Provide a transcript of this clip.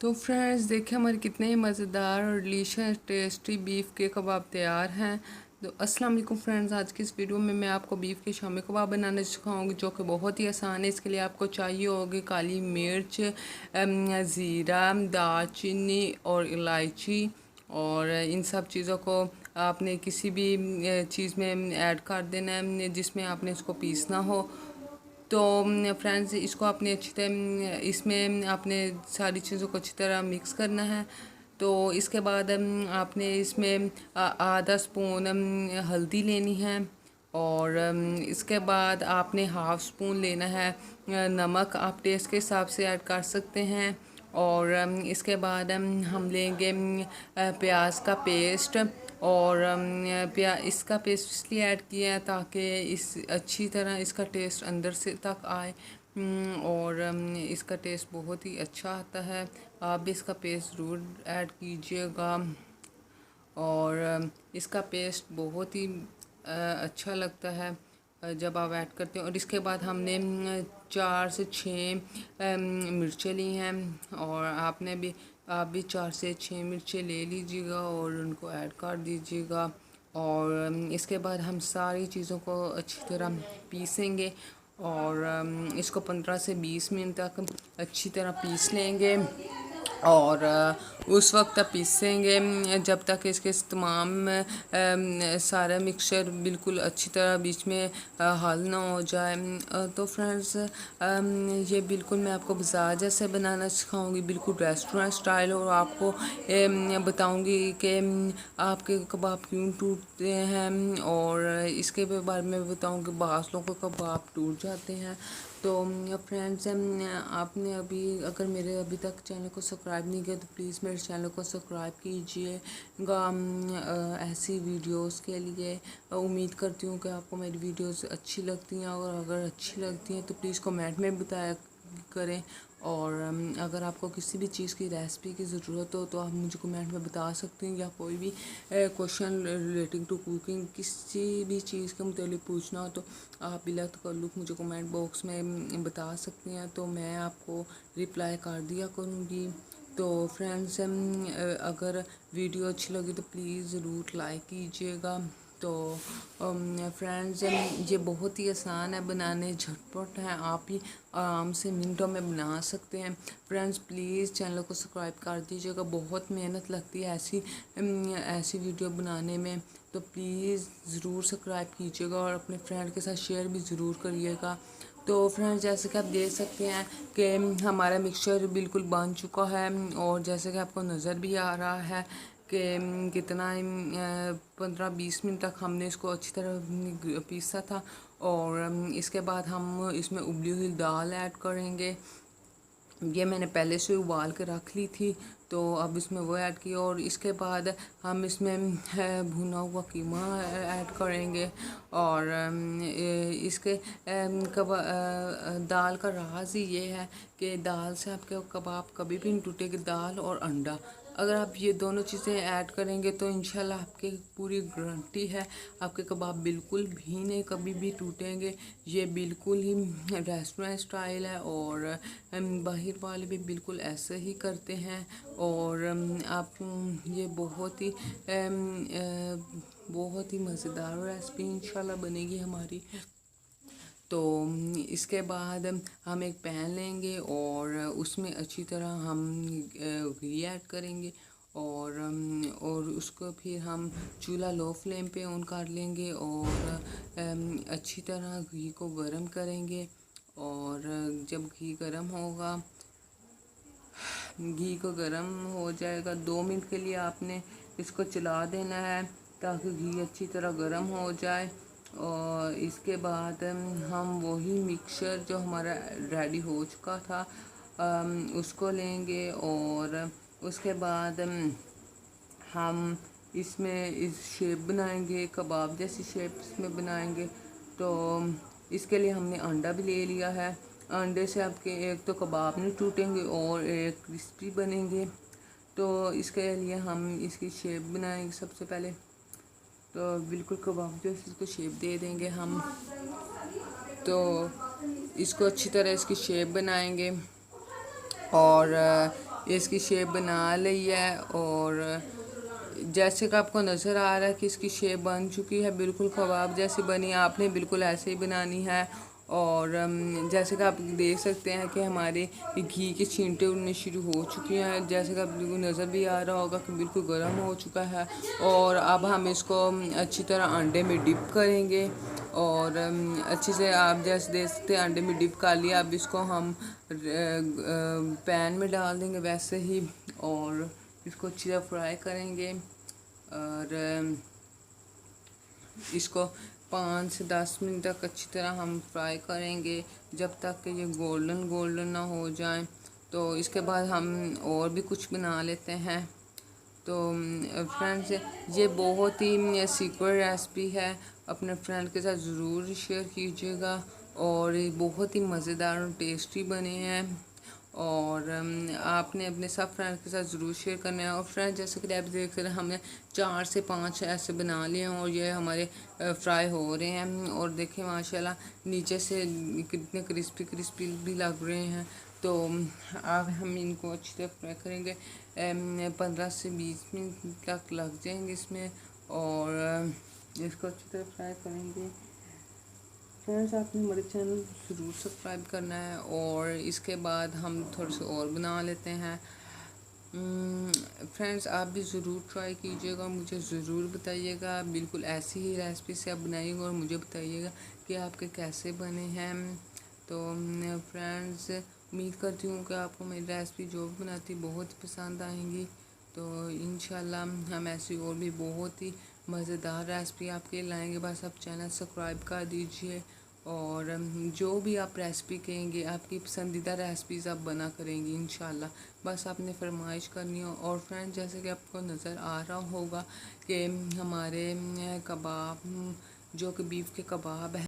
तो फ्रेंड्स देखिए हमारे कितने ही मज़ेदार और डिलीशियस टेस्टी बीफ के कबाब तैयार हैं। तो अस्सलाम वालेकुम फ्रेंड्स, आज की इस वीडियो में मैं आपको बीफ के शामी कबाब बनाना सिखाऊंगी जो कि बहुत ही आसान है। इसके लिए आपको चाहिए होगी काली मिर्च, ज़ीरा, दालचीनी और इलायची। और इन सब चीज़ों को आपने किसी भी चीज़ में ऐड कर देना है जिसमें आपने इसको पीसना हो। तो फ्रेंड्स इसको आपने अच्छी तरह इसमें आपने सारी चीज़ों को अच्छी तरह मिक्स करना है। तो इसके बाद आपने इसमें आधा स्पून हल्दी लेनी है। और इसके बाद आपने हाफ़ स्पून लेना है नमक, आप टेस्ट के हिसाब से ऐड कर सकते हैं। और इसके बाद हम लेंगे प्याज का पेस्ट। और इसका पेस्ट इसलिए ऐड किया है ताकि इस अच्छी तरह इसका टेस्ट अंदर से तक आए। और इसका टेस्ट बहुत ही अच्छा आता है। आप भी इसका पेस्ट ज़रूर ऐड कीजिएगा। और इसका पेस्ट बहुत ही अच्छा लगता है जब आप ऐड करते हैं। और इसके बाद हमने 4 से 6 मिर्चें ली हैं। और आप भी 4 से 6 मिर्चें ले लीजिएगा और उनको ऐड कर दीजिएगा। और इसके बाद हम सारी चीज़ों को अच्छी तरह पीसेंगे। और इसको 15 से 20 मिनट तक अच्छी तरह पीस लेंगे। और उस वक्त तक पीसेंगे जब तक इसके तमाम सारा मिक्सचर बिल्कुल अच्छी तरह बीच में हल ना हो जाए। तो फ्रेंड्स ये बिल्कुल मैं आपको बाजार जैसे बनाना सिखाऊंगी, बिल्कुल रेस्टोरेंट स्टाइल। और आपको बताऊंगी कि आपके कबाब क्यों टूटते हैं। और इसके बारे में बताऊंगी बाज़ लोगों के कबाब टूट जाते हैं। तो फ्रेंड्स आपने अगर मेरे अभी तक चैनल को सब्सक्राइब नहीं किया तो प्लीज़ मेरे चैनल को सब्सक्राइब कीजिएगा ऐसी वीडियोस के लिए। उम्मीद करती हूँ कि आपको मेरी वीडियोस अच्छी लगती हैं। और अगर अच्छी लगती हैं तो प्लीज़ कमेंट में बताया करें। और अगर आपको किसी भी चीज़ की रेसिपी की ज़रूरत हो तो आप मुझे कमेंट में बता सकते हैं। या कोई भी क्वेश्चन रिलेटिंग टू कुकिंग किसी भी चीज़ के मुतालिक पूछना हो तो आप बिला तकल्लुफ़ मुझे कमेंट बॉक्स में बता सकते हैं, तो मैं आपको रिप्लाई कर दिया करूँगी। तो फ्रेंड्स अगर वीडियो अच्छी लगी तो प्लीज़ ज़रूर लाइक कीजिएगा। तो फ्रेंड्स ये बहुत ही आसान है बनाने, झटपट है, आप ही आराम से मिनटों में बना सकते हैं। फ्रेंड्स प्लीज़ चैनल को सब्सक्राइब कर दीजिएगा, बहुत मेहनत लगती है ऐसी वीडियो बनाने में। तो प्लीज़ ज़रूर सब्सक्राइब कीजिएगा और अपने फ्रेंड के साथ शेयर भी ज़रूर करिएगा। तो फ्रेंड्स जैसे कि आप देख सकते हैं कि हमारा मिक्सचर बिल्कुल बन चुका है। और जैसे कि आपको नज़र भी आ रहा है कि कितना 15-20 मिनट तक हमने इसको अच्छी तरह पीसा था। और इसके बाद हम इसमें उबली हुई दाल ऐड करेंगे। ये मैंने पहले से उबाल के रख ली थी, तो अब इसमें वो ऐड किया। और इसके बाद हम इसमें भुना हुआ कीमा ऐड करेंगे। और इसके दाल का राज ही ये है कि दाल से आपके कबाब कभी भी नहीं टूटेगी। दाल और अंडा अगर आप ये दोनों चीज़ें ऐड करेंगे तो इंशाल्लाह आपके पूरी गारंटी है आपके कबाब बिल्कुल भी नहीं कभी भी टूटेंगे। ये बिल्कुल ही रेस्टोरेंट स्टाइल है। और बाहर वाले भी बिल्कुल ऐसे ही करते हैं। और आप ये बहुत ही मज़ेदार रेसिपी इंशाल्लाह बनेगी हमारी। तो इसके बाद हम एक पैन लेंगे और उसमें अच्छी तरह हम घी ऐड करेंगे। और उसको फिर हम चूल्हा लो फ्लेम पे ऑन कर लेंगे और अच्छी तरह घी को गरम करेंगे। और जब घी गरम होगा, घी को गरम हो जाएगा 2 मिनट के लिए आपने इसको चला देना है ताकि घी अच्छी तरह गरम हो जाए। और इसके बाद हम वही मिक्सचर जो हमारा रेडी हो चुका था उसको लेंगे। और उसके बाद हम इसमें इस शेप बनाएंगे, कबाब जैसी शेप इसमें बनाएंगे। तो इसके लिए हमने अंडा भी ले लिया है। अंडे से आपके एक तो कबाब नहीं टूटेंगे और एक क्रिस्पी बनेंगे। तो इसके लिए हम इसकी शेप बनाएंगे सबसे पहले। तो बिल्कुल कबाब जैसे इसको शेप दे देंगे हम। तो इसको अच्छी तरह इसकी शेप बनाएंगे। और इसकी शेप बना ली है और जैसे कि आपको नज़र आ रहा है कि इसकी शेप बन चुकी है, बिल्कुल कबाब जैसी बनी। आपने बिल्कुल ऐसे ही बनानी है। और जैसे कि आप देख सकते हैं कि हमारे घी के छींटे उड़ने शुरू हो चुकी हैं। जैसे कि आपको नज़र भी आ रहा होगा कि बिल्कुल गर्म हो चुका है। और अब हम इसको अच्छी तरह अंडे में डिप करेंगे और अच्छे से आप जैसे देख सकते हैं अंडे में डिप कर लिया। अब इसको हम पैन में डाल देंगे वैसे ही और इसको अच्छी तरह फ्राई करेंगे। और इसको 5 से 10 मिनट तक अच्छी तरह हम फ्राई करेंगे जब तक कि ये गोल्डन गोल्डन ना हो जाए। तो इसके बाद हम और भी कुछ बना लेते हैं। तो फ्रेंड्स, ये बहुत ही सीक्रेट रेसिपी है, अपने फ्रेंड के साथ ज़रूर शेयर कीजिएगा। और ये बहुत ही मज़ेदार और टेस्टी बने हैं और आपने अपने सब फ्रेंड के साथ ज़रूर शेयर करना है। और फ्रेंड, जैसे कि आप देख सकते हैं हमने 4 से 5 ऐसे बना लिए हैं और ये हमारे फ्राई हो रहे हैं। और देखिए माशाल्लाह नीचे से कितने क्रिस्पी क्रिस्पी भी लग रहे हैं। तो अब हम इनको अच्छी तरह फ्राई करेंगे। 15 से 20 मिनट तक लग जाएंगे इसमें और इसको अच्छी तरह फ्राई करेंगे। फ्रेंड्स, आपने हमारे चैनल ज़रूर सब्सक्राइब करना है। और इसके बाद हम थोड़े से और बना लेते हैं। फ्रेंड्स, आप भी ज़रूर ट्राई कीजिएगा, मुझे ज़रूर बताइएगा। बिल्कुल ऐसी ही रेसिपी से आप बनाइएगा और मुझे बताइएगा कि आपके कैसे बने हैं। तो फ्रेंड्स, उम्मीद करती हूँ कि आपको मेरी रेसिपी जो भी बनाती बहुत पसंद आएंगी। तो इंशाल्लाह हम ऐसी और भी बहुत ही मज़ेदार रेसिपी आपके लिए लाएंगे। बस आप चैनल सब्सक्राइब कर दीजिए और जो भी आप रेसिपी कहेंगे, आपकी पसंदीदा रेसिपीज़ आप बना करेंगी इंशाल्लाह। बस आपने फरमाइश करनी हो। और फ्रेंड, जैसे कि आपको नज़र आ रहा होगा कि हमारे कबाब जो कि बीफ के कबाब है